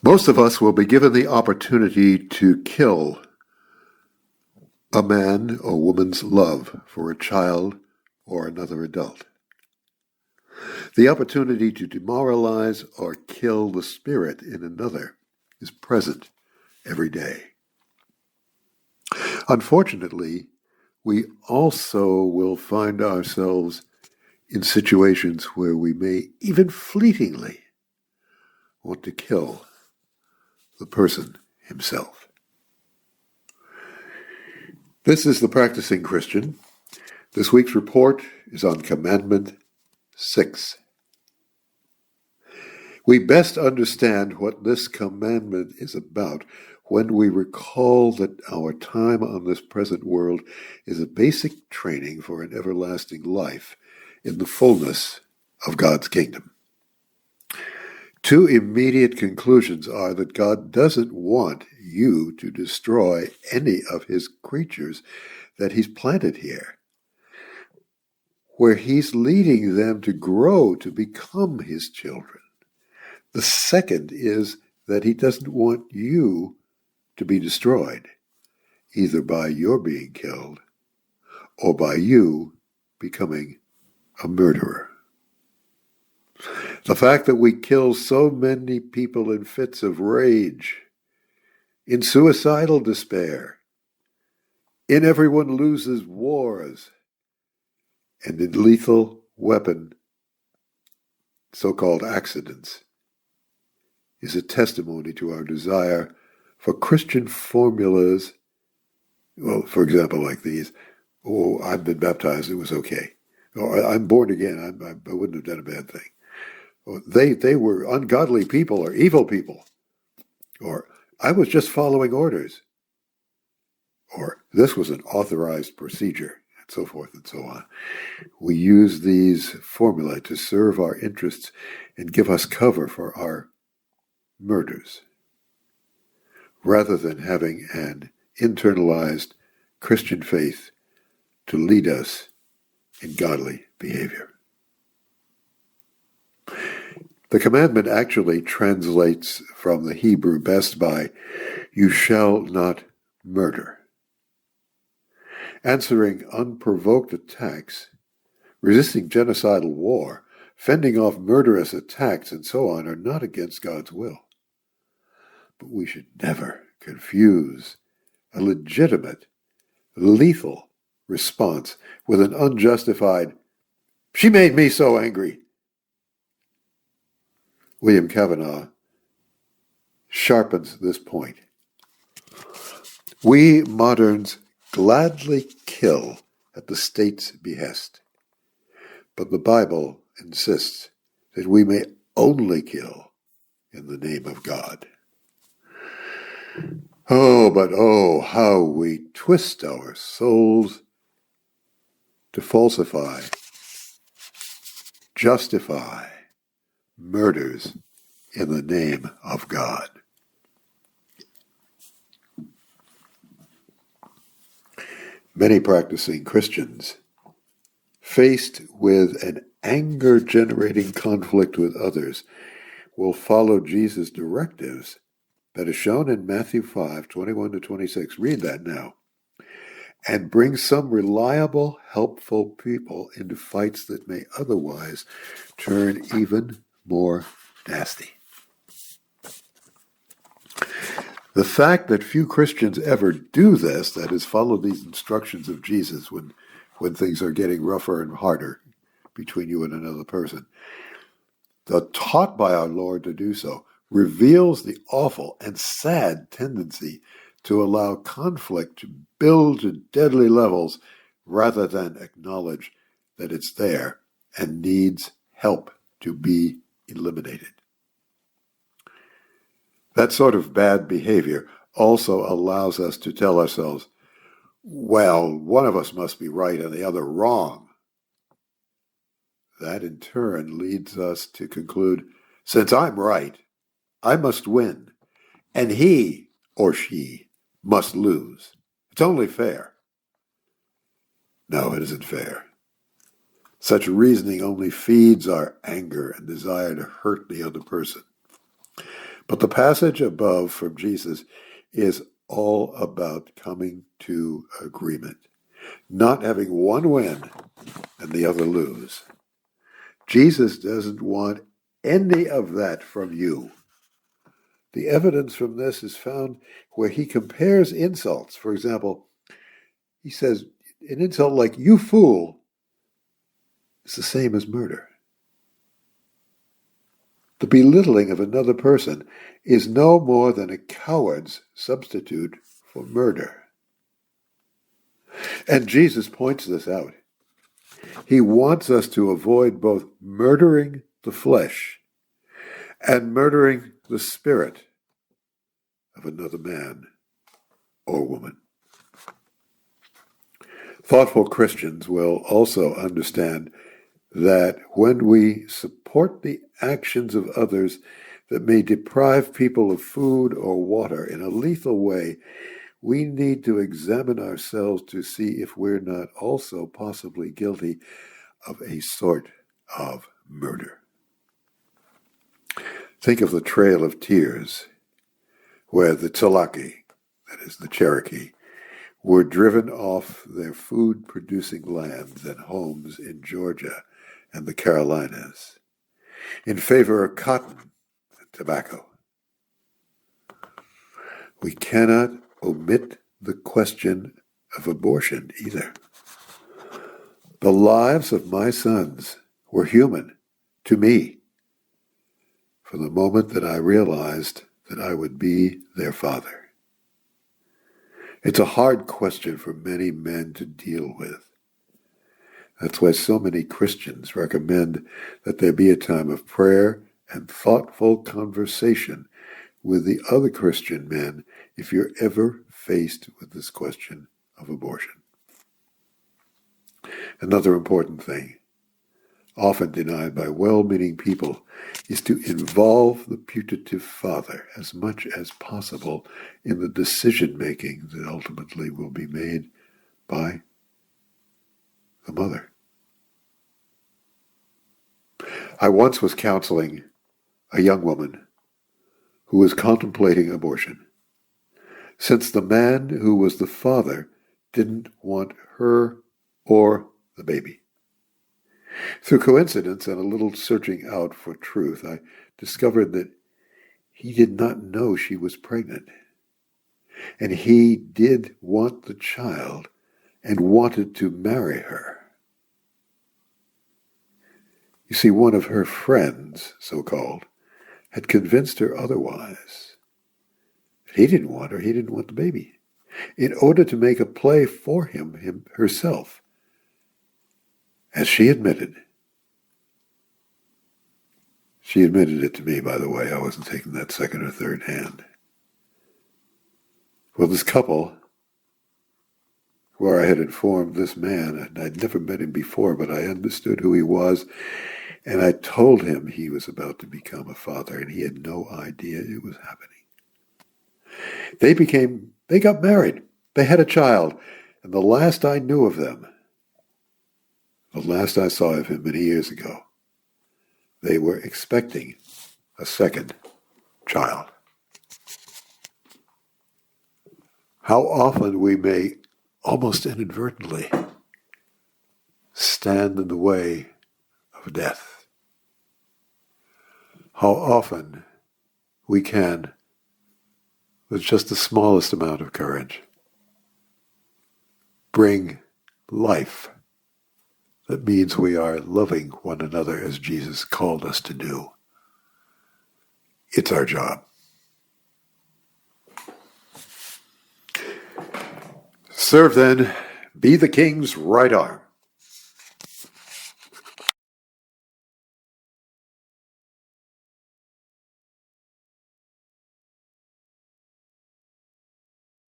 Most of us will be given the opportunity to kill a man or woman's love for a child or another adult. The opportunity to demoralize or kill the spirit in another is present every day. Unfortunately, we also will find ourselves in situations where we may even fleetingly want to kill the person himself. This is the Practicing Christian. This week's report is on Commandment 6. We best understand what this commandment is about when we recall that our time on this present world is a basic training for an everlasting life in the fullness of God's kingdom. Two immediate conclusions are that God doesn't want you to destroy any of his creatures that he's planted here, where he's leading them to grow to become his children. The second is that he doesn't want you to be destroyed, either by your being killed or by you becoming a murderer. The fact that we kill so many people in fits of rage, in suicidal despair, in everyone loses wars, and in lethal weapon, so-called accidents, is a testimony to our desire for Christian formulas, well, for example, like these: oh, I've been baptized, it was okay. Or I'm born again, I wouldn't have done a bad thing. Or they were ungodly people or evil people. Or I was just following orders. Or this was an authorized procedure, and so forth and so on. We use these formulae to serve our interests and give us cover for our murders, rather than having an internalized Christian faith to lead us in godly behavior. The commandment actually translates from the Hebrew best by, "You shall not murder." Answering unprovoked attacks, resisting genocidal war, fending off murderous attacks, and so on are not against God's will. But we should never confuse a legitimate, lethal response with an unjustified, "She made me so angry." William Kavanaugh sharpens this point. We moderns gladly kill at the state's behest, but the Bible insists that we may only kill in the name of God. Oh, how we twist our souls to falsify, justify murders in the name of God. Many practicing Christians, faced with an anger-generating conflict with others, will follow Jesus' directives that is shown in Matthew 5:21-26. Read that now. And bring some reliable, helpful people into fights that may otherwise turn even more nasty. The fact that few Christians ever do this, that is, follow these instructions of Jesus when things are getting rougher and harder between you and another person, the taught by our Lord to do so, reveals the awful and sad tendency to allow conflict to build to deadly levels rather than acknowledge that it's there and needs help to be eliminated. That sort of bad behavior also allows us to tell ourselves, well, one of us must be right and the other wrong. That in turn leads us to conclude, since I'm right, I must win, and he or she must lose. It's only fair. No, it isn't fair. Such reasoning only feeds our anger and desire to hurt the other person. But the passage above from Jesus is all about coming to agreement, not having one win and the other lose. Jesus doesn't want any of that from you. The evidence from this is found where he compares insults. For example, he says, an insult like, "you fool," is the same as murder. The belittling of another person is no more than a coward's substitute for murder. And Jesus points this out. He wants us to avoid both murdering the flesh and murdering the spirit of another man or woman. Thoughtful Christians will also understand that when we support the actions of others that may deprive people of food or water in a lethal way, we need to examine ourselves to see if we're not also possibly guilty of a sort of murder. Think of the Trail of Tears, where the Tsalaki, that is the Cherokee, were driven off their food-producing lands and homes in Georgia and the Carolinas in favor of cotton and tobacco. We cannot omit the question of abortion either. The lives of my sons were human to me from the moment that I realized that I would be their father. It's a hard question for many men to deal with. That's why so many Christians recommend that there be a time of prayer and thoughtful conversation with the other Christian men if you're ever faced with this question of abortion. Another important thing, often denied by well-meaning people, is to involve the putative father as much as possible in the decision-making that ultimately will be made by the mother. I once was counseling a young woman who was contemplating abortion, since the man who was the father didn't want her or the baby. Through coincidence and a little searching out for truth, I discovered that he did not know she was pregnant. And he did want the child and wanted to marry her. You see, one of her friends, so-called, had convinced her otherwise. He didn't want her, he didn't want the baby, in order to make a play for him herself. As she admitted it to me, by the way, I wasn't taking that second or third hand. Well, this couple, where I had informed this man, and I'd never met him before, but I understood who he was, and I told him he was about to become a father, and he had no idea it was happening. They got married. They had a child, and the last I knew of them, the last I saw of him many years ago, they were expecting a second child. How often we may almost inadvertently stand in the way of death. How often we can, with just the smallest amount of courage, bring life. That means we are loving one another as Jesus called us to do. It's our job. Serve then, be the king's right arm.